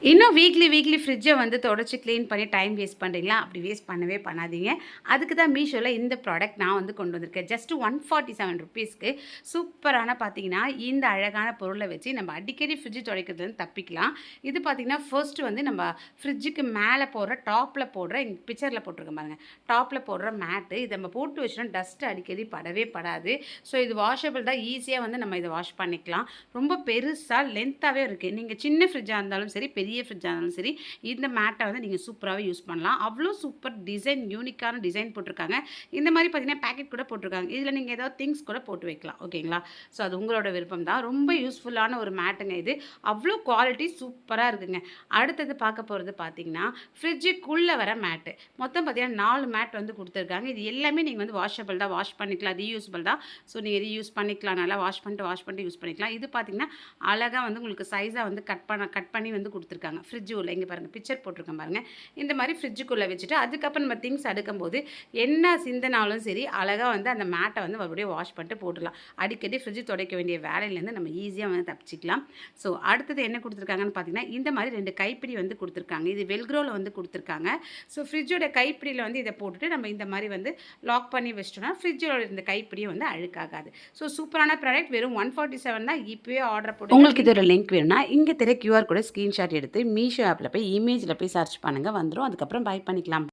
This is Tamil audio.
இன்னும் வீக்லி ஃப்ரிட்ஜை வந்து தொடச்சி க்ளீன் பண்ணி டைம் வேஸ்ட் பண்ணுறீங்களா? அப்படி வேஸ்ட் பண்ணவே பண்ணாதீங்க. அதுக்கு தான் மீஷோல இந்த ப்ராடக்ட் நான் வந்து கொண்டு வந்திருக்கேன். ஜஸ்ட் ₹147க்கு சூப்பரான பார்த்தீங்கன்னா, இந்த அழகான பொருளை வச்சு நம்ம அடிக்கடி ஃப்ரிட்ஜ் துடைக்கிறதுலேருந்து தப்பிக்கலாம். இது பார்த்தீங்கன்னா, ஃபர்ஸ்ட்டு வந்து நம்ம ஃப்ரிட்ஜுக்கு மேலே போடுற டாப்பில் போடுற இங்க பிக்சரில் போட்டிருக்கேன் பாருங்க. டாப்பில் போடுற மேட்டு இதை நம்ம போட்டு வச்சோம்னா டஸ்ட் அடிக்கடி படவே படாது. ஸோ இது வாஷபிள் தான். ஈஸியாக வந்து நம்ம இதை வாஷ் பண்ணிக்கலாம். ரொம்ப பெருசா லென்த்தாவே இருக்குது. நீங்கள் சின்ன ஃப்ரிட்ஜாக இருந்தாலும் சரி, பெரிய ஃப்ரிட்ஜாக இருந்தாலும் சரி, இந்த மேட்டை வந்து நீங்கள் சூப்பராகவே யூஸ் பண்ணலாம். அவ்வளோ சூப்பர் டிசைன், யூனிக்கான டிசைன் போட்டிருக்காங்க. இந்த மாதிரி பார்த்தீங்கன்னா பேக்கெட் கூட போட்டிருக்காங்க. இதில் நீங்கள் ஏதாவது திங்ஸ் கூட போட்டு வைக்கலாம். ஓகேங்களா? ஸோ அது உங்களோட விருப்பம் தான். ரொம்ப யூஸ்ஃபுல்லான ஒரு மேட்டுங்க இது. அவ்வளோ குவாலிட்டி சூப்பராக இருக்குங்க. அடுத்தது பார்க்க போகிறது பார்த்தீங்கன்னா, ஃப்ரிட்ஜுக்குள்ளே வர மேட்டு. மொத்தம் பார்த்தீங்கன்னா 4 மேட் வந்து கொடுத்துருக்காங்க. இது எல்லாமே நீங்கள் வந்து வாஷபிள் தான். வாஷ் பண்ணிக்கலாம். ரீயூஸபிள் தான். ஸோ நீங்கள் ரீயூஸ் பண்ணிக்கலாம். நல்லா வாஷ் பண்ணிட்டு யூஸ் பண்ணிக்கலாம். இது பார்த்தீங்கன்னா அழகாக வந்து உங்களுக்கு சைஸாக வந்து கட் பண்ணி வந்து கொடுத்துருக்காங்க. ஃப்ரிட்ஜ் உள்ள இங்கே பாருங்கள் பிக்சர் போட்டிருக்கேன் பாருங்கள். இந்த மாதிரி ஃப்ரிட்ஜுக்குள்ளே வச்சுட்டு அதுக்கப்புறம் நம்ம திங்ஸ் அடுக்கும்போது என்ன சிந்தினாலும் சரி அழகாக வந்து அந்த மேட்டை வந்து மறுபடியும் வாஷ் பண்ணிட்டு போட்டுடலாம். அடிக்கடி ஃப்ரிட்ஜ் துடைக்க வேண்டிய வேலையிலேருந்து நம்ம ஈஸியாக வந்து தப்பிச்சிக்கலாம். ஸோ அடுத்தது என்ன கொடுத்துருக்காங்கன்னு பார்த்தீங்கன்னா, இந்த மாதிரி 2 கைப்பிடி வந்து கொடுத்துருக்காங்க. இது வெல்க்ரோவில் வந்து கொடுத்துருக்காங்க. ஸோ ஃப்ரிட்ஜோட கைப்பிடியில் வந்து இதை போட்டுட்டு நம்ம இந்த மாதிரி வந்து லாக் பண்ணி வச்சிட்டோம்னா ஃப்ரிட்ஜோட இந்த கைப்பிடியும் வந்து அழுக்காகாது. ஸோ சூப்பரான ப்ராடக்ட். வெறும் 147 தான். இப்போவே ஆர்டர் போட்டு உங்களுக்கு இதோட லிங்க் வேணும்னா இங்கே தெரிய QR கூட ஸ்க்ரீன்ஷாட் எடுத்து மீஷோ ஆப்பில் போய் இமேஜில் போய் சர்ச் பண்ணுங்கள் வந்துடும். அதுக்கப்புறம் பை பண்ணிக்கலாம்.